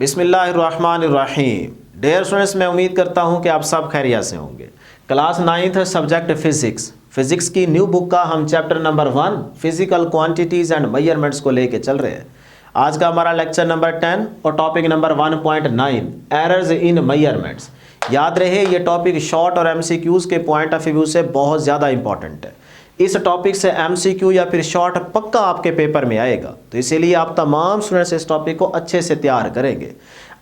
बिस्मिल्लाहिर्रहमानिर्रहीम। Dear students, मैं उम्मीद करता हूं कि आप सब खैरियत से होंगे। क्लास 9th सब्जेक्ट फिजिक्स की न्यू बुक का हम chapter number 1 physical quantities and measurements को लेके चल रहे हैं। आज का हमारा लेक्चर नंबर 10 और topic number 1.9 errors in measurements. याद रहे ये टॉपिक शॉर्ट और एमसीक्यूज़ के पॉइंट ऑफ व्यू से बहुत ज़्यादा इंपॉर्टेंट है। इस टॉपिक से एमसीक्यू या फिर शॉर्ट पक्का आपके पेपर में आएगा, तो इसीलिए आप तमाम स्टूडेंट्स इस टॉपिक को अच्छे से तैयार करेंगे।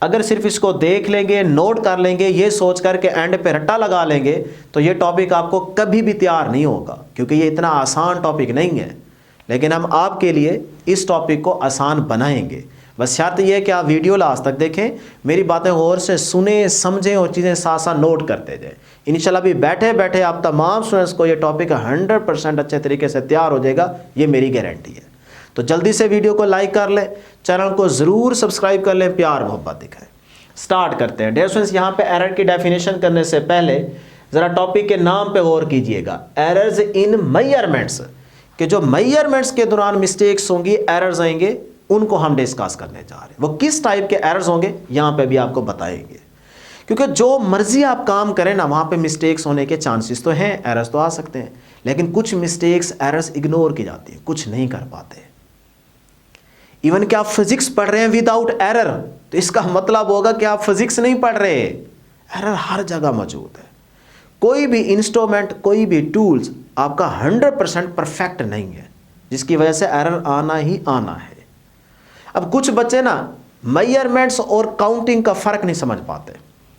अगर सिर्फ इसको देख लेंगे, नोट कर लेंगे, ये सोच कर के एंड पे रट्टा लगा लेंगे, तो ये टॉपिक आपको कभी भी तैयार नहीं होगा, क्योंकि ये इतना आसान टॉपिक नहीं है। लेकिन हम आपके लिए इस टॉपिक को आसान बनाएंगे। बस शर्त यह है कि आप वीडियो लास्ट तक देखें, मेरी बातें गौर से सुने, समझें और चीज़ें साथ साथ नोट करते जाएं। इंशाल्लाह भी बैठे बैठे आप तमाम स्टूडेंट्स को ये टॉपिक 100% अच्छे तरीके से तैयार हो जाएगा, ये मेरी गारंटी है। तो जल्दी से वीडियो को लाइक कर लें, चैनल को ज़रूर सब्सक्राइब कर लें, प्यार मोहब्बत दिखाएं। स्टार्ट करते हैं। डियर स्टूडेंट्स, यहाँ पे एरर की डेफिनेशन करने से पहले ज़रा टॉपिक के नाम पे गौर कीजिएगा। एरर्स इन मेजरमेंट्स, कि जो मेजरमेंट्स के दौरान मिस्टेक्स होंगी, एरर्स आएंगे, उनको हम डिस्कस करने जा रहे हैं। वो किस टाइप के एरर्स होंगे यहाँ पे भी आपको बताएंगे, क्योंकि जो मर्जी आप काम करें ना, वहाँ पे मिस्टेक्स होने के चांसेस तो हैं, एरर्स तो आ सकते हैं, लेकिन कुछ मिस्टेक्स एरर्स इग्नोर की जाती है, कुछ नहीं कर पाते। इवन कि आप फिजिक्स पढ़ रहे हैं विदाउट एरर, तो इसका मतलब होगा कि आप फिजिक्स नहीं पढ़ रहे। एरर हर जगह मौजूद है। कोई भी इंस्ट्रूमेंट, कोई भी टूल्स आपका 100% परफेक्ट नहीं है, जिसकी वजह से एरर आना ही आना है। अब कुछ बच्चे ना मेजरमेंट्स और काउंटिंग का फ़र्क नहीं समझ पाते।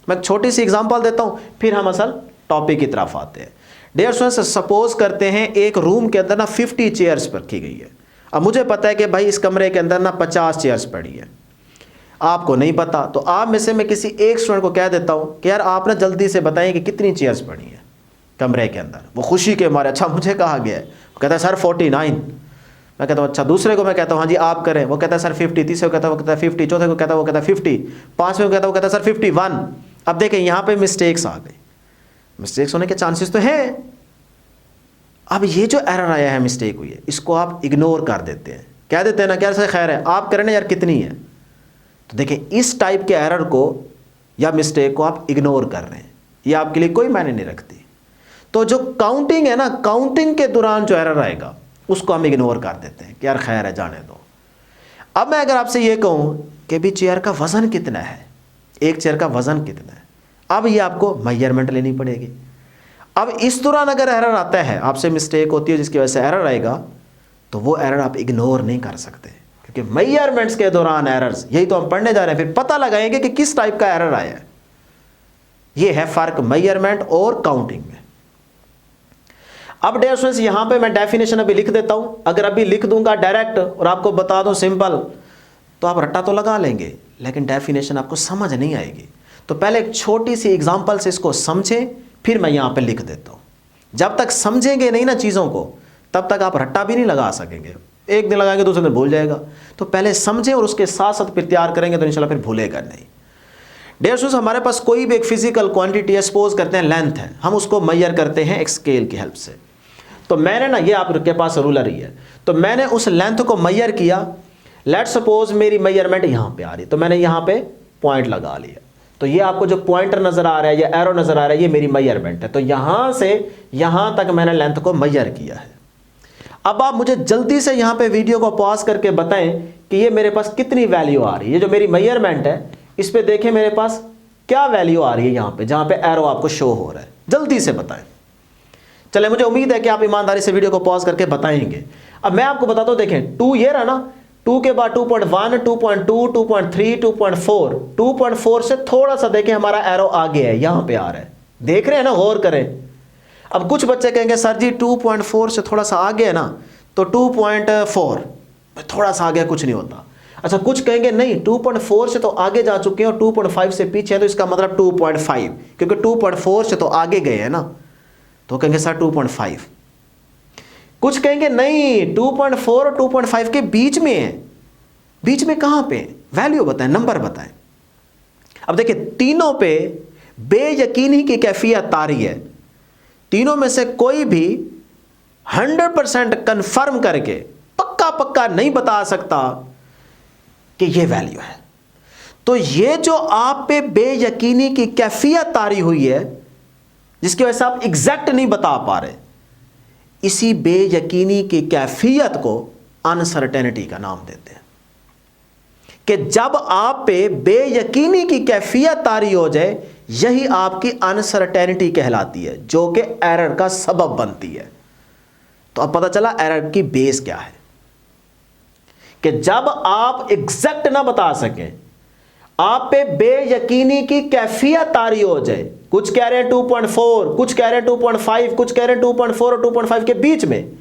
मैं एक छोटी सी एग्जांपल देता हूँ, फिर हम असल टॉपिक की तरफ आते हैं। डियर स्टूडेंट्स, सपोज करते हैं एक रूम के अंदर ना 50 चेयर्स रखी गई है। अब मुझे पता है कि भाई इस कमरे के अंदर ना 50 चेयर्स पड़ी है, आपको नहीं पता। तो आप में से मैं किसी एक स्टूडेंट को कह देता हूँ कि यार आप ना जल्दी से बताएं कि कितनी चेयर्स पड़ी हैं कमरे के अंदर। वो खुशी के मारे अच्छा मुझे कहा गया है, वो कहता है सर 49। मैं कहता हूँ अच्छा। दूसरे को मैं कहता हूँ हाँ जी आप करें, वो कहता है सर 50। तीसरे को कहता है वो कहता है 50। चौथे को कहता है वो कहता है 50। पाँचवें को कहता है वो कहता है सर 51। अब देखें यहाँ पे मिस्टेक्स आ गई। मिस्टेक्स होने के चांसेस तो हैं। अब ये जो एरर आया है, मिस्टेक हुई है, इसको आप इग्नोर कर देते हैं, कह देते हैं ना क्या सर खैर है, आप करें ना यार कितनी है। तो देखें इस टाइप के एरर को या मिस्टेक को आप इग्नोर कर रहे हैं, ये आपके लिए कोई मायने नहीं रखती। तो जो काउंटिंग है ना, काउंटिंग के दौरान जो एरर आएगा उसको हम इग्नोर कर देते हैं कि यार खैर है जाने दो। अब मैं अगर आपसे ये कहूँ कि भी चेयर का वज़न कितना है, एक चेयर का वज़न कितना है, अब ये आपको मेजरमेंट लेनी पड़ेगी। अब इस दौरान अगर एरर आता है, आपसे मिस्टेक होती है जिसकी वजह से एरर आएगा, तो वो एरर आप इग्नोर नहीं कर सकते, क्योंकि मेजरमेंट्स के दौरान एरर्स, यही तो हम पढ़ने जा रहे हैं। फिर पता लगाएंगे कि किस टाइप का एरर आया है। ये है फ़र्क मेजरमेंट और काउंटिंग में। अब डियर स्टूडेंट्स, यहाँ पे मैं डेफिनेशन अभी लिख देता हूँ। अगर अभी लिख दूंगा डायरेक्ट और आपको बता दूँ सिंपल, तो आप रट्टा तो लगा लेंगे, लेकिन डेफिनेशन आपको समझ नहीं आएगी। तो पहले एक छोटी सी एग्जांपल से इसको समझें, फिर मैं यहाँ पे लिख देता हूँ। जब तक समझेंगे नहीं ना चीज़ों को, तब तक आप रट्टा भी नहीं लगा सकेंगे। एक दिन लगाएंगे दूसरे दिन भूल जाएगा। तो पहले समझें और उसके साथ साथ फिर तैयार करेंगे, तो इंशाल्लाह फिर भूलेगा नहीं। डियर स्टूडेंट्स, हमारे पास कोई भी एक फिजिकल क्वांटिटी है, सपोज करते हैं लेंथ है, हम उसको मेजर करते हैं एक स्केल की हेल्प से। तो मैंने ना, ये आपके पास रूलर ही है, तो मैंने उस लेंथ को मेजर किया। लेट सपोज मेरी मेजरमेंट यहाँ पे आ रही, तो मैंने यहाँ पे पॉइंट लगा लिया। तो ये आपको जो पॉइंटर नजर आ रहा है या एरो नजर आ रहा है, ये मेरी मेजरमेंट है। तो यहाँ से यहाँ तक मैंने लेंथ को मेजर किया है। अब आप मुझे जल्दी से यहाँ पे वीडियो को पॉज करके बताएं कि ये मेरे पास कितनी वैल्यू आ रही है। ये जो मेरी मेजरमेंट है, इस पे देखें मेरे पास क्या वैल्यू आ रही है यहाँ पे, जहाँ पे एरो आपको शो हो रहा है। जल्दी से बताएं। चले, मुझे उम्मीद है कि आप ईमानदारी से वीडियो को पॉज करके बताएंगे। अब मैं आपको बताता हूँ, देखें 2 ये रहा ना, 2 के बाद 2.1, 2.2, 2.3, 2.4, 2.4 से थोड़ा सा देखें हमारा एरो आगे है, यहाँ पे आ रहा है। देख रहे हैं ना, गौर करें। अब कुछ बच्चे कहेंगे सर जी 2.4 से थोड़ा सा आगे है ना, तो 2.4 थोड़ा सा आगे कुछ नहीं होता। अच्छा, कुछ कहेंगे नहीं 2.4 से तो आगे जा चुके हैं और 2.5 से पीछे है, तो इसका मतलब 2.5, क्योंकि 2.4 से तो आगे गए हैं ना, तो कहेंगे सर 2.5। कुछ कहेंगे नहीं 2.4 और 2.5 के बीच में है। बीच में कहां पे? वैल्यू बताएं, नंबर बताएं। अब देखिए, तीनों पे बेयकीनी की कैफियत तारी है। तीनों में से कोई भी 100% कंफर्म करके पक्का नहीं बता सकता कि ये वैल्यू है। तो ये जो आप पे बेयकीनी की कैफियत तारी हुई है, जिसकी वजह से आप एग्जैक्ट नहीं बता पा रहे, इसी बेयकीनी की कैफियत को अनसर्टेनिटी का नाम देते हैं। कि जब आप पे बेयकीनी की कैफियत तारी हो जाए, यही आपकी अनसर्टेनिटी कहलाती है, जो कि एरर का सबब बनती है। तो अब पता चला एरर की बेस क्या है, कि जब आप एग्जैक्ट ना बता सकें, आप पे बेयकीनी की कैफियत तारी हो जाए, कुछ कह रहे हैं 2.4, कुछ कह रहे हैं 2.5, कुछ कह रहे हैं 2.4 और 2.5 के बीच में,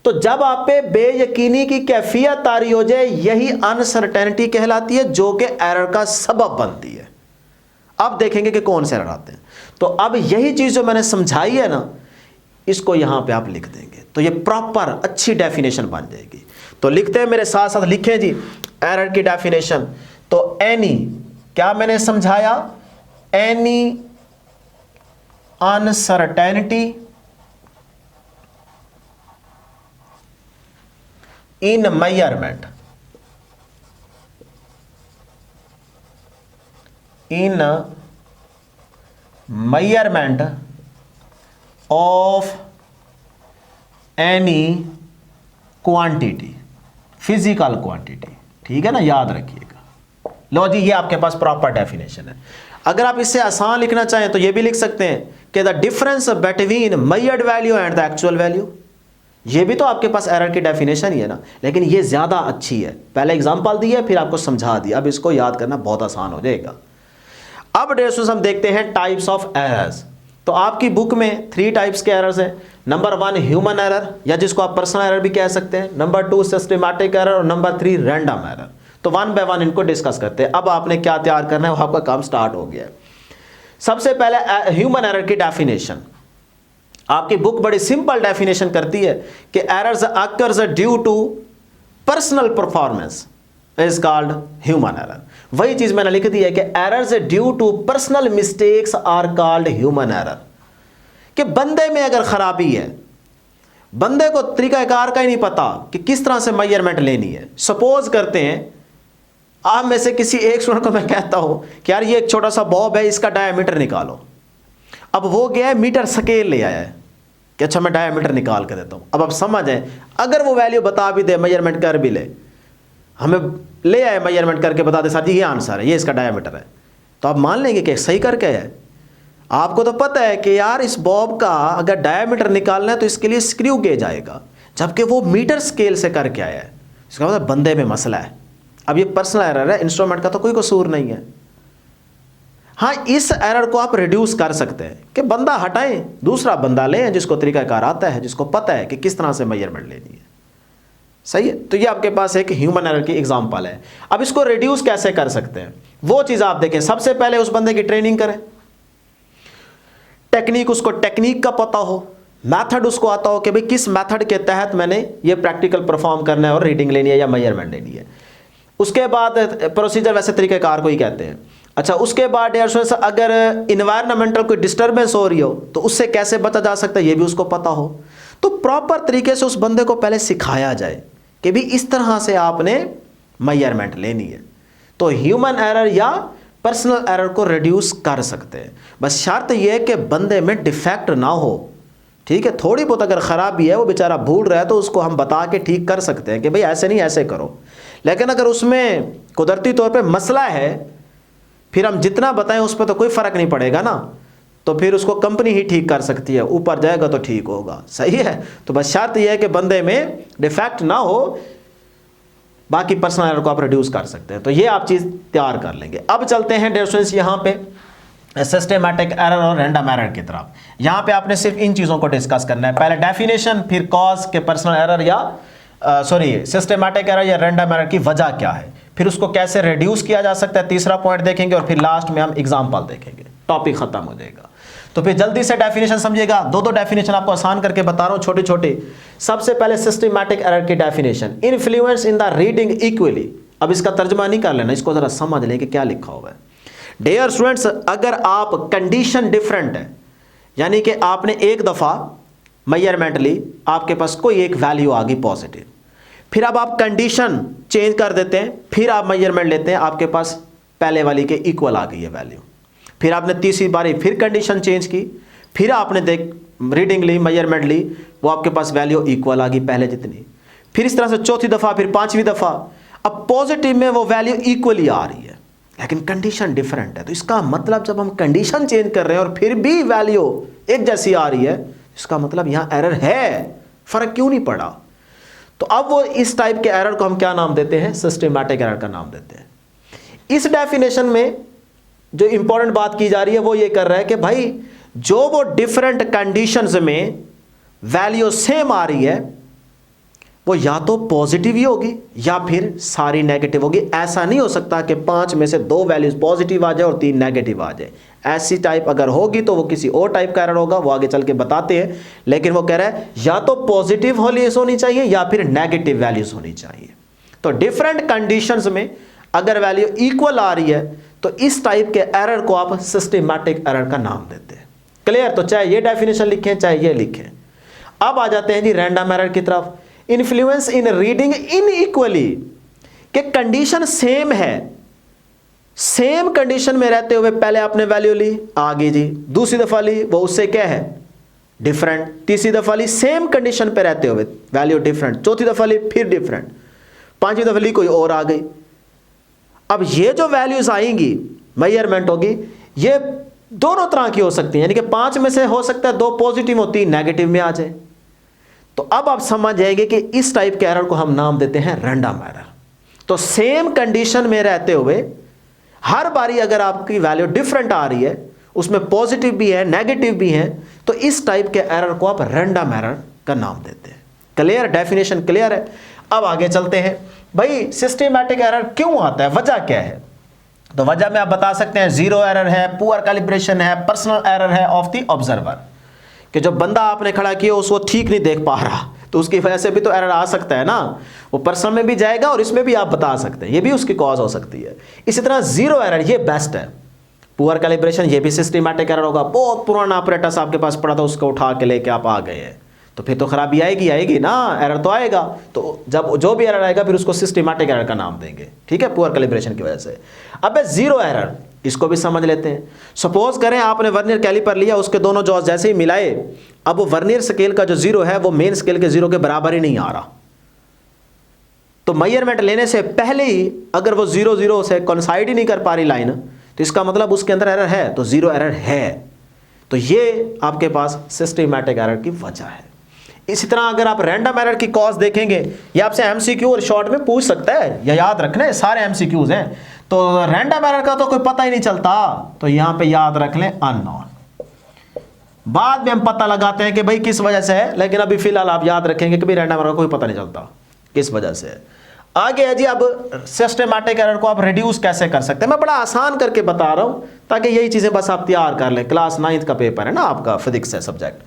तो जब आप पे बेयकीनी की कैफियत तारी हो जाए, यही अनसर्टेनिटी कहलाती है, जो कि एरर का सबब बनती है। अब देखेंगे कि कौन से एरर आते हैं। तो अब यही चीज जो मैंने समझाई है ना, इसको यहां पे आप लिख देंगे, तो ये प्रॉपर अच्छी डेफिनेशन बन जाएगी। तो लिखते हैं, मेरे साथ साथ लिखें जी एरर की डेफिनेशन। तो एनी, क्या मैंने समझाया, any uncertainty in measurement, in measurement of any quantity, physical quantity. ठीक है ना, याद रखिएगा। लो जी, ये आपके पास प्रॉपर डेफिनेशन है। अगर आप इससे आसान लिखना चाहें तो ये भी लिख सकते हैं कि the difference between measured value and the actual value. ये भी तो आपके पास एरर की डेफिनेशन ही है ना, लेकिन ये ज्यादा अच्छी है। पहले एग्जांपल दी है, फिर आपको समझा दिया, अब इसको याद करना बहुत आसान हो जाएगा। अब डियर स्टूडेंट्स, हम देखते हैं टाइप्स ऑफ एरर्स। तो आपकी बुक में 3 टाइप्स के एरर्स हैं। नंबर 1 ह्यूमन एरर, या जिसको आप पर्सनल एरर भी कह सकते हैं। नंबर 2 सिस्टमैटिक एरर, और नंबर 3 रैंडम एरर। तो 1 बाय 1 इनको डिस्कस करते हैं। अब आपने क्या तैयार करना है, वो आपका काम स्टार्ट हो गया है। सबसे पहले ह्यूमन एरर की डेफिनेशन। आपकी बुक बड़ी सिंपल डेफिनेशन करती है कि errors occurs due to personal performance is called human error. वही चीज मैंने लिख दी है कि errors due to personal mistakes are called human error. कि बंदे में अगर खराबी है, बंदे को तरीकाकार का ही नहीं पता कि किस तरह से मेजरमेंट लेनी है। सपोज करते हैं, आप में से किसी एक स्टूडेंट को मैं कहता हूं कि यार ये एक छोटा सा बॉब है, इसका डायमीटर निकालो। अब वो गया है मीटर स्केल ले आया है कि अच्छा मैं डायमीटर निकाल के देता हूं। अब आप समझ आए, अगर वो वैल्यू बता भी दे, मेजरमेंट कर भी ले, हमें ले आए मेजरमेंट करके बता दे सर जी ये आंसर है, ये इसका डायमीटर है, तो आप मान लेंगे कि सही करके है। आपको तो पता है कि यार इस बॉब का अगर डायमीटर निकालना है तो इसके लिए स्क्रू गेज आएगा, जबकि वो मीटर स्केल से करके आया है। इसका मतलब बंदे में मसला है। अब ये पर्सनल एरर है, इंस्ट्रूमेंट का तो कोई कसूर नहीं है। हाँ, इस एरर को आप रिड्यूस कर सकते हैं कि बंदा हटाएं, दूसरा बंदा लें जिसको तरीकाकार आता है, जिसको पता है कि किस तरह से मेजरमेंट लेनी है। सही है। तो ये आपके पास एक ह्यूमन एरर की एग्जांपल है। अब इसको रिड्यूस कैसे कर सकते हैं, वो चीज आप देखें। सबसे पहले उस बंदे की ट्रेनिंग करें, टेक्निक, उसको टेक्निक का पता हो, मेथड उसको आता हो कि भाई किस मेथड के तहत मैंने ये प्रैक्टिकल परफॉर्म करना है और रीडिंग लेनी है या मेजरमेंट लेनी है। उसके बाद प्रोसीजर वैसे तरीकेकार को ही कहते हैं। अच्छा, उसके बाद अगर इन्वायरमेंटल कोई डिस्टर्बेंस हो रही हो तो उससे कैसे बचा जा सकता है, ये भी उसको पता हो। तो प्रॉपर तरीके से उस बंदे को पहले सिखाया जाए कि भी इस तरह से आपने मेजरमेंट लेनी है। तो ह्यूमन एरर या पर्सनल एरर को रिड्यूस कर सकते हैं। बस शर्त यह है कि बंदे में डिफेक्ट ना हो। ठीक है, थोड़ी बहुत अगर खराबी है, वो बेचारा भूल रहा है, तो उसको हम बता के ठीक कर सकते हैं कि भाई ऐसे नहीं ऐसे करो। लेकिन अगर उसमें कुदरती तौर पे मसला है, फिर हम जितना बताएं उस पर तो कोई फर्क नहीं पड़ेगा ना, तो फिर उसको कंपनी ही ठीक कर सकती है, ऊपर जाएगा तो ठीक होगा। सही है। तो बस शर्त यह है कि बंदे में डिफेक्ट ना हो, बाकी पर्सनल एरर को आप रिड्यूस कर सकते हैं। तो ये आप चीज तैयार कर लेंगे। अब चलते हैं डियर स्टूडेंट्स यहाँ पे सिस्टमैटिक एरर और रैंडम एरर की तरफ। यहाँ पे आपने सिर्फ इन चीजों को डिस्कस करना है, पहले डेफिनेशन, फिर कॉज के पर्सनल एरर या सिस्टमैटिक एरर या रैंडम एरर की वजह क्या है, फिर उसको कैसे रिड्यूस किया जा सकता है, तीसरा पॉइंट देखेंगे, और फिर लास्ट में हम एग्जांपल देखेंगे। टॉपिक खत्म हो जाएगा। तो फिर जल्दी से डेफिनेशन समझिएगा। दो डेफिनेशन आपको आसान करके बता रहा हूं, छोटे छोटे। सबसे पहले सिस्टमैटिक एरर की definition, influence in the reading equally. अब इसका तर्जुमा नहीं कर लेना, इसको जरा समझ लें कि क्या लिखा हुआ है। डियर स्टूडेंट्स, अगर आप कंडीशन डिफरेंट है, यानी कि आपने एक दफा मेजरमेंट ली, आपके पास कोई एक वैल्यू आ गई पॉजिटिव, फिर अब आप कंडीशन चेंज कर देते हैं, फिर आप मेजरमेंट लेते हैं, आपके पास पहले वाली के इक्वल आ गई है वैल्यू। फिर आपने तीसरी बारी फिर कंडीशन चेंज की, फिर आपने रीडिंग ली, मेजरमेंट ली, वो आपके पास वैल्यू इक्वल आ गई पहले जितनी। फिर इस तरह से चौथी दफ़ा, फिर पांचवी दफ़ा, अब पॉजिटिव में वो वैल्यू इक्वली आ रही है, लेकिन कंडीशन डिफरेंट है। तो इसका मतलब जब हम कंडीशन चेंज कर रहे हैं और फिर भी वैल्यू एक जैसी आ रही है, इसका मतलब यहाँ एरर है, फर्क क्यों नहीं पड़ा। तो अब वो इस टाइप के एरर को हम क्या नाम देते हैं? सिस्टमैटिक एरर का नाम देते हैं। इस डेफिनेशन में जो इंपॉर्टेंट बात की जा रही है वो ये कर रहा है कि भाई जो वो डिफरेंट कंडीशंस में वैल्यू सेम आ रही है वो या तो पॉजिटिव ही होगी या फिर सारी नेगेटिव होगी। ऐसा नहीं हो सकता कि 5 में से 2 वैल्यूज पॉजिटिव आ जाए और 3 नेगेटिव आ जाए। ऐसी टाइप अगर होगी तो वो किसी और टाइप का एरर होगा, वो आगे चल के बताते हैं। लेकिन वो कह रहा है या तो पॉजिटिव वैल्यूज होनी चाहिए या फिर नेगेटिव वैल्यूज होनी चाहिए। तो डिफरेंट कंडीशंस में अगर वैल्यू इक्वल आ रही है तो इस टाइप के एरर को आप सिस्टमैटिक एरर का नाम देते हैं। क्लियर? तो चाहे ये डेफिनेशन लिखें चाहे ये लिखें। अब आ जाते हैं जी रैंडम एरर की तरफ। इन्फ्लुएंस इन रीडिंग इनइक्वली, कि कंडीशन सेम है, सेम कंडीशन में रहते हुए पहले आपने वैल्यू ली आ गई जी, दूसरी दफा ली वो उससे क्या है? डिफरेंट, तीसरी दफा ली सेम कंडीशन पे रहते हुए वैल्यू डिफरेंट, चौथी दफा ली फिर डिफरेंट, पांचवी दफा ली कोई और आ गई। अब ये जो वैल्यूज आएंगी, मेजरमेंट होगी, ये दोनों तरह की हो सकती हैं, यानी कि 5 में से हो सकता है 2 पॉजिटिव हो, 3 नेगेटिव में आ जाए। तो अब आप समझ जाएंगे कि इस टाइप के एरर को हम नाम देते हैं रैंडम एरर। तो सेम कंडीशन में रहते हुए हर बारी अगर आपकी वैल्यू डिफरेंट आ रही है, उसमें पॉजिटिव भी है नेगेटिव भी है, तो इस टाइप के एरर को आप रैंडम एरर का नाम देते हैं। क्लियर? डेफिनेशन क्लियर है? अब आगे चलते हैं। भाई सिस्टमैटिक एरर क्यों आता है, वजह क्या है? तो वजह में आप बता सकते हैं जीरो एरर है, पुअर कैलिब्रेशन है, पर्सनल एरर है ऑफ द ऑब्जर्वर, कि जो बंदा आपने खड़ा किया उसको ठीक नहीं देख पा रहा, तो उसकी वजह से भी तो एरर आ सकता है ना। वो पर्सनल में भी जाएगा और इसमें भी आप बता सकते हैं, ये भी उसकी कॉज हो सकती है। इसी तरह जीरो एरर ये बेस्ट है। पुअर कैलिब्रेशन ये भी सिस्टमैटिक एरर होगा। बहुत पुराना ऑपरेटर्स आपके पास पड़ा था, उसको उठा के लेके आप आ गए हैं, तो फिर तो खराबी आएगी ना, एरर तो आएगा। तो जब जो भी एरर आएगा फिर उसको सिस्टमैटिक एरर का नाम देंगे, ठीक है, पुअर कैलिब्रेशन की वजह से। अब जीरो एरर, इसको भी समझ लेते हैं। सपोज करें आपने वर्नियर कैलिपर लिया, उसके दोनों जॉज जैसे ही मिलाए, अब वो वर्नियर स्केल का जो जीरो है वो मेन स्केल के जीरो के बराबर ही नहीं आ रहा। तो मेजरमेंट लेने से पहले ही अगर वो 0 0 से कोइंसाइड ही नहीं कर पा रही लाइन, तो इसका मतलब उसके अंदर एरर है, तो जीरो एरर है। तो ये आपके पास सिस्टमैटिक एरर की वजह है। इसी तरह अगर आप रैंडम एरर की कॉज देखेंगे, ये आपसे एमसीक्यू और शॉर्ट में पूछ सकता है, या याद रखना है सारे एमसीक्यूज हैं। तो रैंडम एरर का तो कोई पता ही नहीं चलता, तो यहां पे याद रख लें अननोन। बाद में हम पता लगाते हैं कि भाई किस वजह से है, लेकिन अभी फिलहाल आप याद रखेंगे कि भाई रैंडम एरर का कोई पता नहीं चलता किस वजह से है। आगे है जी, अब सिस्टमैटिक एरर को आप रिड्यूस कैसे कर सकते हैं। मैं बड़ा आसान करके बता रहा हूं ताकि यही चीजें बस आप तैयार कर लें। क्लास 9th का पेपर है ना आपका, फिजिक्स है सब्जेक्ट,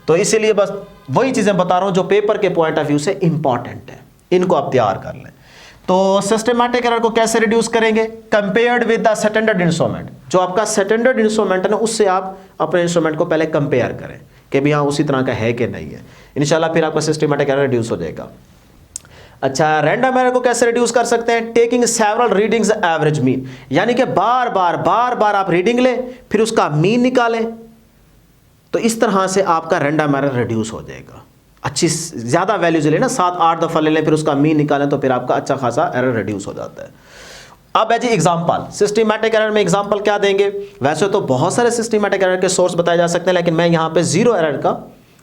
तो इसीलिए बस वही चीजें बता रहा हूं जो पेपर के पॉइंट ऑफ व्यू से इंपॉर्टेंट है, इनको आप तैयार कर लें। तो सिस्टमैटिक एरर को कैसे रिड्यूस करेंगे? Compared with the standard instrument, जो आपका स्टैंडर्ड इंस्ट्रूमेंट है ना, उससे आप अपने इंस्ट्रूमेंट को पहले कंपेयर करें कि भी हाँ उसी तरह का है कि नहीं है। इंशाल्लाह फिर आपका सिस्टमैटिक एरर रिड्यूस हो जाएगा। अच्छा, रैंडम एरर को कैसे रिड्यूस कर सकते हैं? Taking several readings average mean, यानी कि बार बार आप रीडिंग लें फिर उसका मीन निकालें, तो इस तरह से आपका रैंडम एरर रिड्यूस हो जाएगा। अच्छी ज़्यादा वैल्यूज लेना, 7-8 दफ़ा ले लें फिर उसका मीन निकालें, तो फिर आपका अच्छा खासा एरर रिड्यूस हो जाता है। अब है जी एग्जाम्पल, सिस्टमैटिक एरर में एग्जाम्पल क्या देंगे? वैसे तो बहुत सारे सिस्टमैटिक एरर के सोर्स बताए जा सकते हैं, लेकिन मैं यहाँ पे जीरो एरर का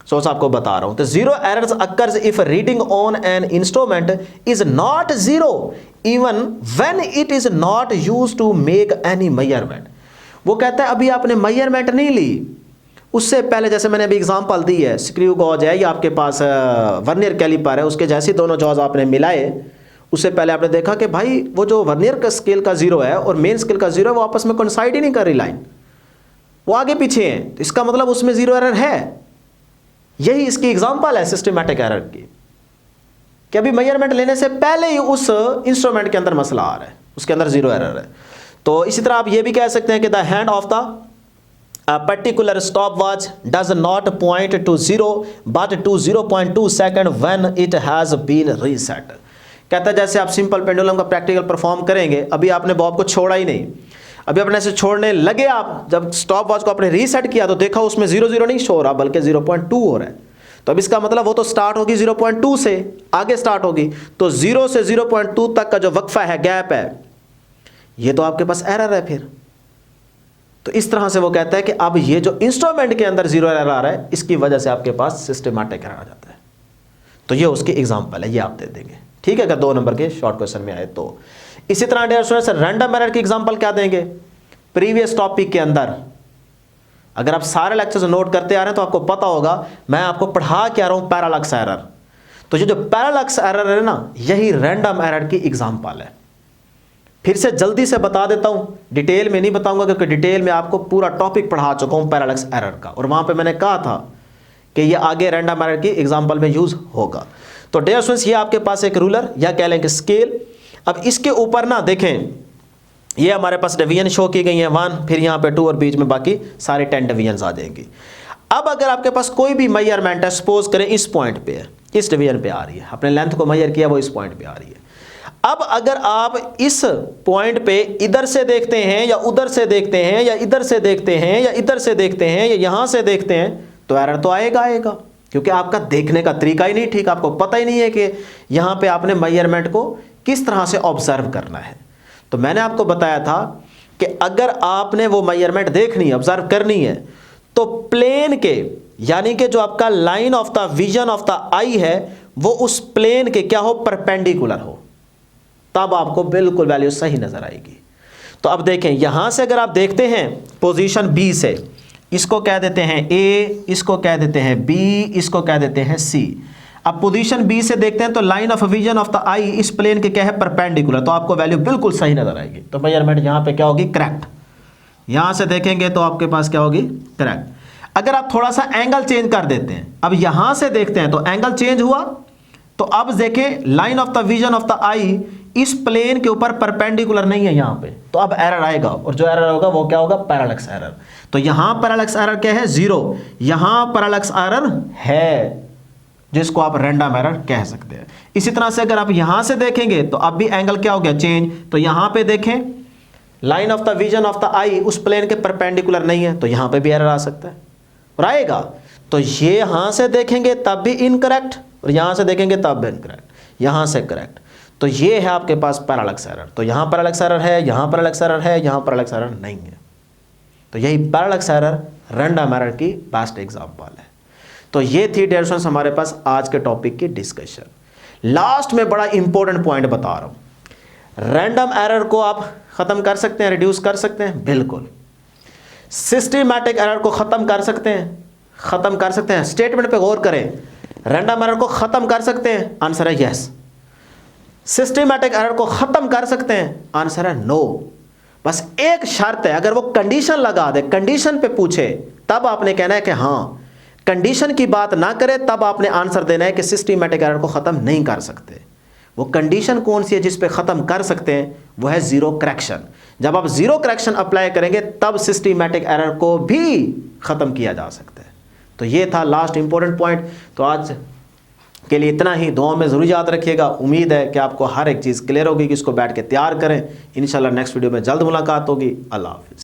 सोर्स आपको बता रहा हूँ। तो zero errors occurs if reading on an instrument is not zero even when it is not used to make any measurement. वो कहता है अभी आपने मेजरमेंट नहीं ली, उससे पहले जैसे मैंने अभी एग्जांपल दी है, स्क्रू गॉज है या आपके पास वर्नियर कैलिपर है, उसके जैसे दोनों जॉज आपने मिलाए, उससे पहले आपने देखा कि भाई वो जो वर्नियर का स्केल का जीरो है और मेन स्केल का जीरो है वो आपस में कोइंसाइड ही नहीं कर रही लाइन, वो आगे पीछे है, तो इसका मतलब उसमें जीरो एरर है। यही इसकी एग्जांपल है सिस्टमैटिक एरर की, कि अभी मेजरमेंट लेने से पहले ही उस इंस्ट्रूमेंट के अंदर मसला आ रहा है, उसके अंदर जीरो एरर है। तो इसी तरह आप ये भी कह सकते हैं कि the hand of the a particular stopwatch does not point to 0 but to 0.2 second when it has been reset। कहता है जैसे आप सिंपल पेंडुलम का प्रैक्टिकल परफॉर्म करेंगे, अभी आपने बॉब को छोड़ा ही नहीं, अभी अपने से छोड़ने लगे आप, जब स्टॉप वॉच को आपने रीसेट किया तो देखा उसमें 0 नहीं शो हो रहा बल्कि 0.2 हो रहा है। तो अब इसका मतलब वो तो स्टार्ट होगी 0.2 से, आगे स्टार्ट होगी, तो 0 से 0.2 तक का जो वक्फा है, गैप है, ये तो आपके पास एरर है फिर। तो इस तरह से वो कहता है कि अब ये जो इंस्ट्रूमेंट के अंदर 0 एरर आ रहा है, इसकी वजह से आपके पास सिस्टमैटिक एरर आ जाता है। तो ये उसकी एग्जांपल है, ये आप दे देंगे, ठीक है, अगर 2 नंबर के शॉर्ट क्वेश्चन में आए तो। इसी तरह डियर स्टूडेंट्स, रैंडम एरर की एग्जांपल क्या देंगे? प्रीवियस टॉपिक के अंदर अगर आप सारे लेक्चर्स नोट करते आ रहे हैं तो आपको पता होगा मैं आपको पढ़ा क्या रहा हूं, पैरालक्स एरर। तो ये जो पैरालक्स एरर है ना, यही रैंडम एरर की एग्जांपल है। फिर से जल्दी से बता देता हूं, डिटेल में नहीं बताऊंगा क्योंकि डिटेल में आपको पूरा टॉपिक पढ़ा चुका हूं पैरालक्स एरर का, और वहां पे मैंने कहा था कि ये आगे रैंडम एरर की एग्जांपल में यूज होगा। तो डियर स्टूडेंट्स, ये आपके पास एक रूलर या कह लें कि स्केल। अब इसके ऊपर ना देखें, ये हमारे पास डिवीजन शो की गई है 1, फिर यहाँ पे 2 और बीच में बाकी सारे 10 डिवीजन आ जाएंगी। अब अगर आपके पास कोई भी मेजरमेंट है, सपोज करें इस पॉइंट पे है, इस डिवीजन पे आ रही है, अपने लेंथ को मेजर किया वो इस पॉइंट पे आ रही है। अब अगर आप इस पॉइंट पे इधर से देखते हैं या उधर से देखते हैं या इधर से देखते हैं या इधर से देखते हैं या यहां से देखते हैं, तो एरर तो आएगा, क्योंकि आपका देखने का तरीका ही नहीं ठीक, आपको पता ही नहीं है कि यहां पे आपने मेजरमेंट को किस तरह से ऑब्जर्व करना है। तो मैंने आपको बताया था कि अगर आपने वो मेजरमेंट देखनी है, ऑब्जर्व करनी है, तो प्लेन के यानी कि जो आपका line of the vision of the eye है वो उस प्लेन के क्या हो, परपेंडिकुलर हो, तब आपको बिल्कुल वैल्यू सही नजर आएगी। तो अब देखें, यहां से अगर आप देखते हैं पोजीशन बी से, इसको कह देते हैं ए, इसको कह देते हैं बी, इसको कह देते हैं सी। अब पोजीशन बी से देखते हैं तो line of vision of the eye इस प्लेन के क्या है, परपेंडिकुलर, तो आपको वैल्यू बिल्कुल सही नजर आएगी। तो मेजरमेंट यहां पे क्या होगी, करेक्ट। यहां से देखेंगे तो आपके पास क्या होगी, करेक्ट। अगर आप थोड़ा सा एंगल चेंज कर देते हैं, अब यहां से देखते हैं तो एंगल चेंज हुआ, तो अब देखें line of the vision of the eye इस प्लेन के ऊपर परपेंडिकुलर नहीं है यहां पे, तो अब एरर आएगा, और जो एरर होगा वो क्या होगा, पैरालक्स एरर। तो यहां पैरालक्स एरर क्या है, 0, यहां पैरालक्स एरर है, जिसको आप रैंडम एरर कह सकते हैं। इसी तरह से अगर आप यहां से देखेंगे तो अब भी एंगल क्या हो गया, चेंज। तो यहां पे देखें line of the vision of the eye उस प्लेन के परपेंडिकुलर नहीं है, तो यहां पे भी एरर आ सकता है और आएगा। तो ये यहां से देखेंगे तब भी इनकरेक्ट, और यहां से देखेंगे तब भी इनकरेक्ट, यहां से करेक्ट। तो ये है आपके पास पैरालक्स एरर। तो यहां पैरालक्स एरर है, यहां पैरालक्स एरर है, यहां पैरालक्स एरर नहीं है। तो यही पैरालक्स एरर रैंडम एरर की बेस्ट एग्जांपल है। तो ये थी डियर स्टूडेंट्स हमारे पास आज के टॉपिक की डिस्कशन। लास्ट में बड़ा इंपॉर्टेंट पॉइंट बता रहा हूं, रैंडम एरर को आप खत्म कर सकते हैं, रिड्यूस कर सकते हैं, बिल्कुल। सिस्टमैटिक एरर को खत्म कर सकते हैं, खत्म कर सकते हैं। स्टेटमेंट पे गौर करें, रैंडम एरर को खत्म कर सकते हैं, आंसर है यस। सिस्टमैटिक एरर को खत्म कर सकते हैं, आंसर है नो। बस एक शर्त है, अगर वो कंडीशन लगा दे, कंडीशन पे पूछे, तब आपने कहना है कि हाँ। कंडीशन की बात ना करे तब आपने आंसर देना है कि सिस्टमैटिक एरर को खत्म नहीं कर सकते। वो कंडीशन कौन सी है जिस पे खत्म कर सकते हैं, वो है जीरो करेक्शन। जब आप जीरो करेक्शन अप्लाई करेंगे तब सिस्टमैटिक एरर को भी खत्म किया जा सकता है। तो ये था लास्ट इंपॉर्टेंट पॉइंट। तो आज के लिए इतना ही, दुआ में ज़रूर याद रखिएगा। उम्मीद है कि आपको हर एक चीज़ क्लियर होगी कि इसको बैठ के तैयार करें। इंशाल्लाह नेक्स्ट वीडियो में जल्द मुलाकात होगी। अल्लाह हाफिज़।